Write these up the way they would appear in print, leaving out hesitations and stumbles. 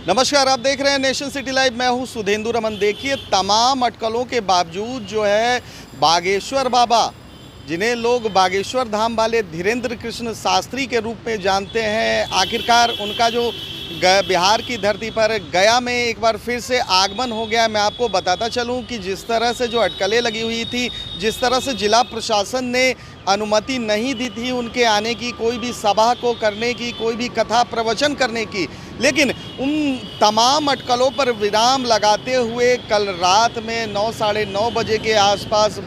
नमस्कार, आप देख रहे हैं नेशन सिटी लाइव। मैं हूं सुधेंदु रमन। देखिए, तमाम अटकलों के बावजूद जो है बागेश्वर बाबा, जिन्हें लोग बागेश्वर धाम वाले धीरेन्द्र कृष्ण शास्त्री के रूप में जानते हैं, आखिरकार उनका जो बिहार की धरती पर गया में एक बार फिर से आगमन हो गया। मैं आपको बताता चलूं कि जिस तरह से जो अटकलें लगी हुई थी, जिस तरह से जिला प्रशासन ने अनुमति नहीं दी थी उनके आने की, कोई भी सभा को करने की, कोई भी कथा प्रवचन करने की, लेकिन उन तमाम अटकलों पर विराम लगाते हुए कल रात में 9 साढ़े 9 बजे के आसपास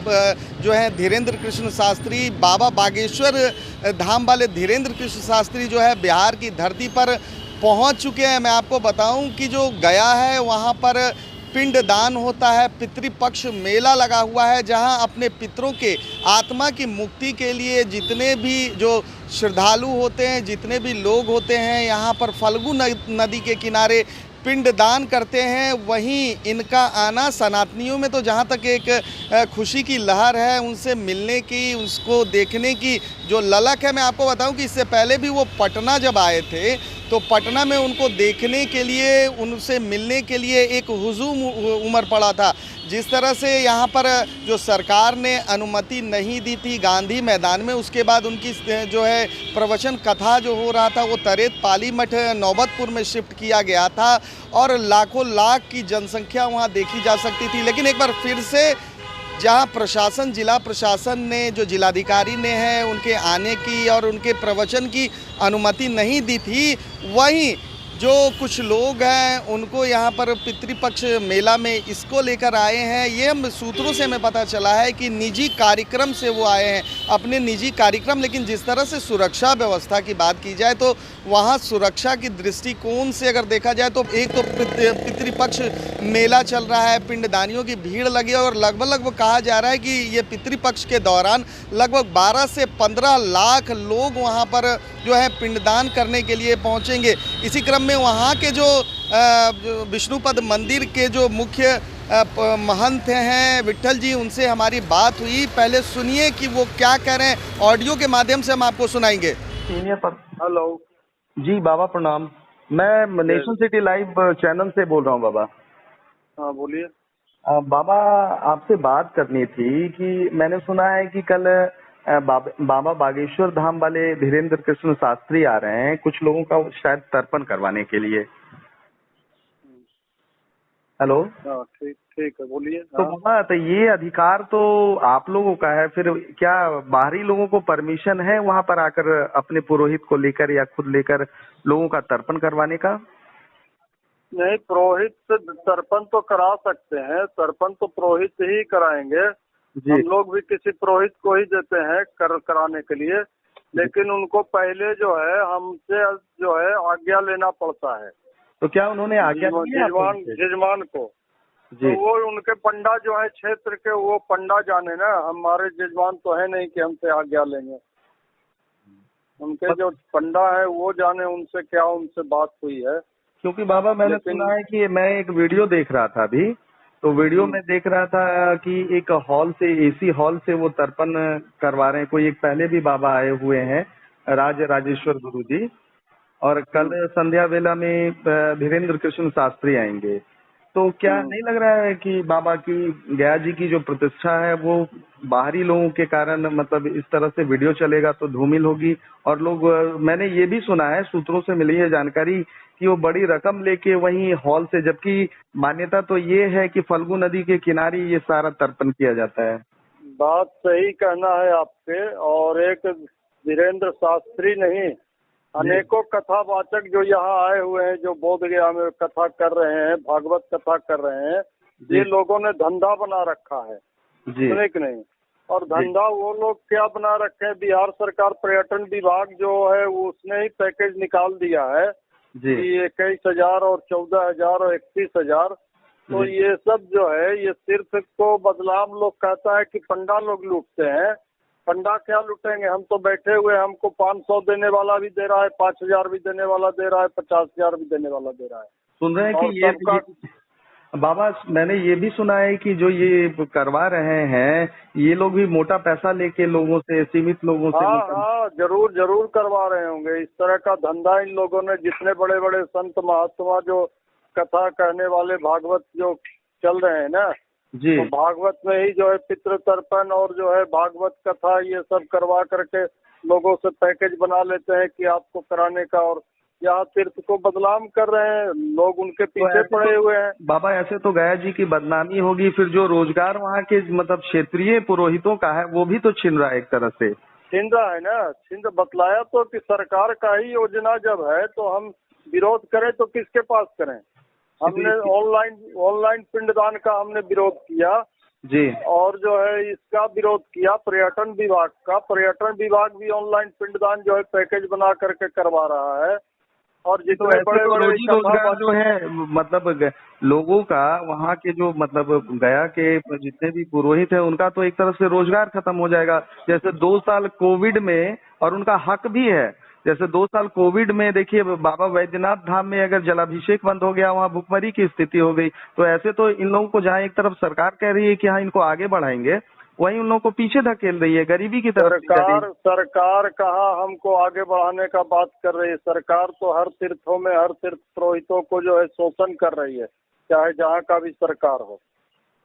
जो है धीरेन्द्र कृष्ण शास्त्री, बाबा बागेश्वर धाम वाले धीरेन्द्र कृष्ण शास्त्री जो है बिहार की धरती पर पहुंच चुके हैं। मैं आपको बताऊं कि जो गया है वहां पर पिंडदान होता है, पितृपक्ष मेला लगा हुआ है, जहां अपने पितरों के आत्मा की मुक्ति के लिए जितने भी जो श्रद्धालु होते हैं, जितने भी लोग होते हैं, यहां पर फल्गु नदी के किनारे पिंडदान करते हैं। वहीं इनका आना सनातनियों में तो जहां तक एक खुशी की लहर है, उनसे मिलने की, उसको देखने की जो ललक है। मैं आपको बताऊं कि इससे पहले भी वो पटना जब आए थे तो पटना में उनको देखने के लिए, उनसे मिलने के लिए एक हुजूम उमड़ पड़ा था। जिस तरह से यहाँ पर जो सरकार ने अनुमति नहीं दी थी गांधी मैदान में, उसके बाद उनकी जो है प्रवचन कथा जो हो रहा था वो तरेत पाली मठ नौबतपुर में शिफ्ट किया गया था और लाखों लाख की जनसंख्या वहाँ देखी जा सकती थी। लेकिन एक बार फिर से जहां प्रशासन, जिला प्रशासन ने, जो जिलाधिकारी ने है, उनके आने की और उनके प्रवचन की अनुमति नहीं दी थी, वहीं जो कुछ लोग हैं उनको यहाँ पर पितृपक्ष मेला में इसको लेकर आए हैं। ये हम सूत्रों से हमें पता चला है कि निजी कार्यक्रम से वो आए हैं, अपने निजी कार्यक्रम। लेकिन जिस तरह से सुरक्षा व्यवस्था की बात की जाए तो वहाँ सुरक्षा की दृष्टिकोण से अगर देखा जाए तो एक तो पितृपक्ष मेला चल रहा है, पिंडदानियों की भीड़ लगी है और लगभग कहा जा रहा है कि ये पितृपक्ष के दौरान लगभग 12 से 15 लाख लोग वहाँ पर जो है पिंडदान करने के लिए पहुँचेंगे। इसी क्रम में वहाँ के जो विष्णुपद मंदिर के जो मुख्य महंत हैं विट्ठल जी, उनसे हमारी बात हुई। पहले सुनिए कि वो क्या कह रहे हैं, ऑडियो के माध्यम से हम आपको सुनाएंगे। हेलो जी बाबा प्रणाम। मैं नेशन सिटी लाइव चैनल से बोल रहा हूँ बाबा। हाँ बोलिए। बाबा आपसे बात करनी थी कि मैंने सुना है कि कल बाबा बागेश्वर धाम वाले धीरेन्द्र कृष्ण शास्त्री आ रहे हैं कुछ लोगों का शायद तर्पण करवाने के लिए। हेलो। हाँ ठीक ठीक है, बोलिए। तो बाबा तो ये अधिकार तो आप लोगों का है, फिर क्या बाहरी लोगों को परमिशन है वहाँ पर आकर अपने पुरोहित को लेकर या खुद लेकर लोगों का तर्पण करवाने का? नहीं, पुरोहित तर्पण तो करा सकते हैं, तर्पण तो पुरोहित ही कराएंगे। हम लोग भी किसी पुरोहित को ही देते हैं कराने के लिए, लेकिन उनको पहले जो है हमसे जो है आज्ञा लेना पड़ता है। तो क्या उन्होंने आज्ञा जजमान को? तो वो उनके पंडा जो है क्षेत्र के, वो पंडा जाने ना, हमारे जजमान तो है नहीं कि हमसे आज्ञा लेंगे। उनके जो पंडा है वो जाने उनसे क्या उनसे बात हुई है। क्योंकि बाबा मैंने सुना है कि मैं एक वीडियो देख रहा था अभी, तो वीडियो में देख रहा था कि एक हॉल से, एसी हॉल से वो तर्पण करवा रहे हैं। कोई एक पहले भी बाबा आए हुए हैं, राजेश्वर गुरु जी, और कल संध्या वेला में धीरेन्द्र कृष्ण शास्त्री आएंगे। तो क्या नहीं लग रहा है कि बाबा की, गया जी की जो प्रतिष्ठा है वो बाहरी लोगों के कारण, मतलब इस तरह से वीडियो चलेगा तो धूमिल होगी और लोग, मैंने ये भी सुना है, सूत्रों से मिली है जानकारी कि वो बड़ी रकम लेके वहीं हॉल से, जबकि मान्यता तो ये है कि फल्गु नदी के किनारे ये सारा तर्पण किया जाता है। बात सही कहना है आपके। और एक धीरेन्द्र शास्त्री नहीं, अनेकों कथावाचक जो यहाँ आए हुए हैं, जो बोध गया में कथा कर रहे हैं, भागवत कथा कर रहे हैं, ये लोगों ने धंधा बना रखा है, सुने कि नहीं? और धंधा वो लोग क्या बना रखे हैं, बिहार सरकार पर्यटन विभाग जो है उसने ही पैकेज निकाल दिया है कि 21,000 और 14,000 और 31,000। तो ये सब जो है, ये सिर्फ को बदलाव लोग कहता है कि पंडा लोग लूटते हैं। पंडा क्या लुटेंगे, हम तो बैठे हुए, हमको 500 देने वाला भी दे रहा है, 5,000 भी देने वाला दे रहा है, 50,000 भी देने वाला दे रहा है। सुन रहे हैं कि ये बाबा, मैंने ये भी सुना है कि जो ये करवा रहे हैं ये लोग भी मोटा पैसा लेके लोगों से, सीमित लोगों से। हाँ, जरूर करवा रहे होंगे। इस तरह का धंधा इन लोगों ने, जितने बड़े बड़े संत महात्मा जो कथा कहने वाले भागवत जो चल रहे हैं ना, जी। तो भागवत में ही जो है पितृ तर्पण और जो है भागवत कथा ये सब करवा करके लोगों से पैकेज बना लेते हैं कि आपको कराने का, और यहाँ तीर्थ को बदनाम कर रहे हैं लोग, उनके पीछे पड़े हुए हैं। बाबा ऐसे तो गया जी की बदनामी होगी, फिर जो रोजगार वहाँ के मतलब क्षेत्रीय पुरोहितों का है वो भी तो छिन रहा है एक तरह से। छिन रहा है ना, बतलाया तो कि सरकार का ही योजना जब है तो हम विरोध करें तो किसके पास करें। हमने ऑनलाइन पिंडदान का हमने विरोध किया जी, और जो है इसका विरोध किया पर्यटन विभाग का। पर्यटन विभाग भी ऑनलाइन पिंडदान जो है पैकेज बना करके करवा रहा है। और जितने बड़े बड़े रोजी रोजगार जो है मतलब लोगों का वहाँ के जो मतलब गया के जितने भी पुरोहित है उनका तो एक तरफ से रोजगार खत्म हो जाएगा। जैसे 2 साल कोविड में, और उनका हक भी है, जैसे 2 साल कोविड में देखिए बाबा वैद्यनाथ धाम में अगर जलाभिषेक बंद हो गया, वहाँ भुखमरी की स्थिति हो गई, तो ऐसे तो इन लोगों को जहाँ एक तरफ सरकार कह रही है कि हाँ इनको आगे बढ़ाएंगे, वहीं उन लोगों को पीछे धकेल रही है, गरीबी की तरफ। सरकार कहाँ हमको आगे बढ़ाने का बात कर रही है। सरकार तो हर तीर्थों में हर तीर्थ पुरोहितों को जो है शोषण कर रही है, चाहे जहाँ का भी सरकार हो।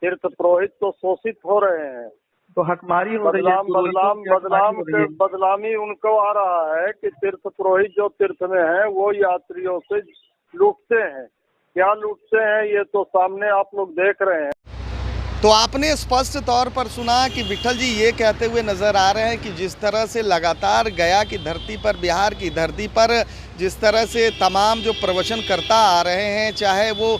तीर्थ पुरोहित तो शोषित हो रहे हैं, तो हकमारी हो रही है, बदनामी उनको आ रहा है कि तीर्थ पुरोहित जो तीर्थ में है वो यात्रियों से लूटते हैं। क्या लूटते हैं ये तो सामने आप लोग देख रहे हैं। तो आपने स्पष्ट तौर पर सुना कि विट्ठल जी ये कहते हुए नजर आ रहे हैं कि जिस तरह से लगातार गया की धरती पर, बिहार की धरती पर जिस तरह से तमाम जो प्रवचन करता आ रहे हैं, चाहे वो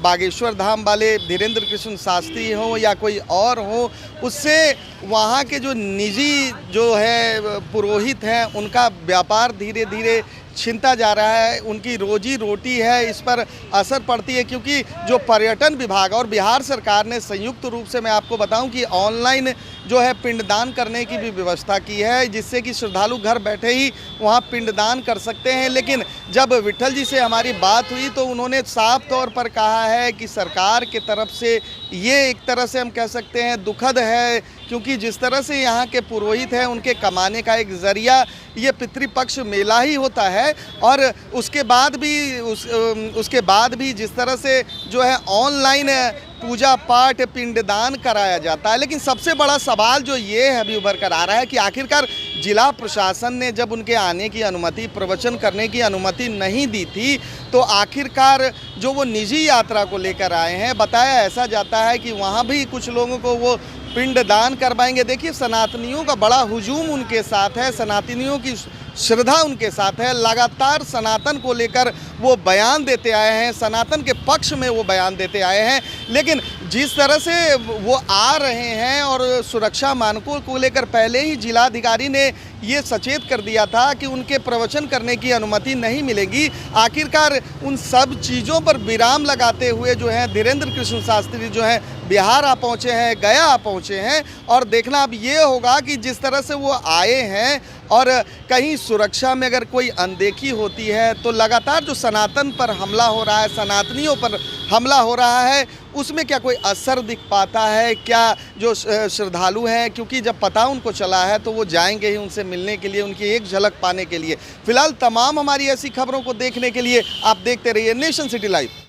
बागेश्वर धाम वाले धीरेंद्र कृष्ण शास्त्री हो या कोई और हो, उससे वहाँ के जो निजी जो है पुरोहित हैं उनका व्यापार धीरे धीरे छिनता जा रहा है, उनकी रोजी रोटी है इस पर असर पड़ती है। क्योंकि जो पर्यटन विभाग और बिहार सरकार ने संयुक्त रूप से, मैं आपको बताऊं कि ऑनलाइन जो है पिंडदान करने की भी व्यवस्था की है, जिससे कि श्रद्धालु घर बैठे ही वहां पिंडदान कर सकते हैं। लेकिन जब विट्ठल जी से हमारी बात हुई तो उन्होंने साफ तौर पर कहा है कि सरकार के तरफ से ये एक तरह से हम कह सकते हैं दुखद है, क्योंकि जिस तरह से यहाँ के पुरोहित हैं उनके कमाने का एक जरिया ये पितृपक्ष मेला ही होता है। और उसके बाद भी जिस तरह से जो है ऑनलाइन पूजा पाठ पिंडदान कराया जाता है। लेकिन सबसे बड़ा सवाल जो ये है अभी उभर कर आ रहा है कि आखिरकार जिला प्रशासन ने जब उनके आने की अनुमति, प्रवचन करने की अनुमति नहीं दी थी, तो आखिरकार जो वो निजी यात्रा को लेकर आए हैं, बताया ऐसा जाता है कि वहाँ भी कुछ लोगों को वो पिंडदान करवाएंगे। देखिए सनातनियों का बड़ा हुजूम उनके साथ है, सनातनियों की श्रद्धा उनके साथ है, लगातार सनातन को लेकर वो बयान देते आए हैं, सनातन के पक्ष में वो बयान देते आए हैं। लेकिन जिस तरह से वो आ रहे हैं और सुरक्षा मानकों को लेकर पहले ही जिलाधिकारी ने ये सचेत कर दिया था कि उनके प्रवचन करने की अनुमति नहीं मिलेगी। आखिरकार उन सब चीज़ों पर विराम लगाते हुए जो है धीरेंद्र कृष्ण शास्त्री जो है बिहार आ पहुँचे हैं, गया आ पहुँचे हैं। और देखना अब ये होगा कि जिस तरह से वो आए हैं और कहीं सुरक्षा में अगर कोई अनदेखी होती है तो लगातार जो सनातन पर हमला हो रहा है, सनातनियों पर हमला हो रहा है, उसमें क्या कोई असर दिख पाता है क्या जो श्रद्धालु हैं? क्योंकि जब पता उनको चला है तो वो जाएंगे ही उनसे मिलने के लिए, उनकी एक झलक पाने के लिए। फिलहाल तमाम हमारी ऐसी खबरों को देखने के लिए आप देखते रहिए नेशन सिटी लाइव।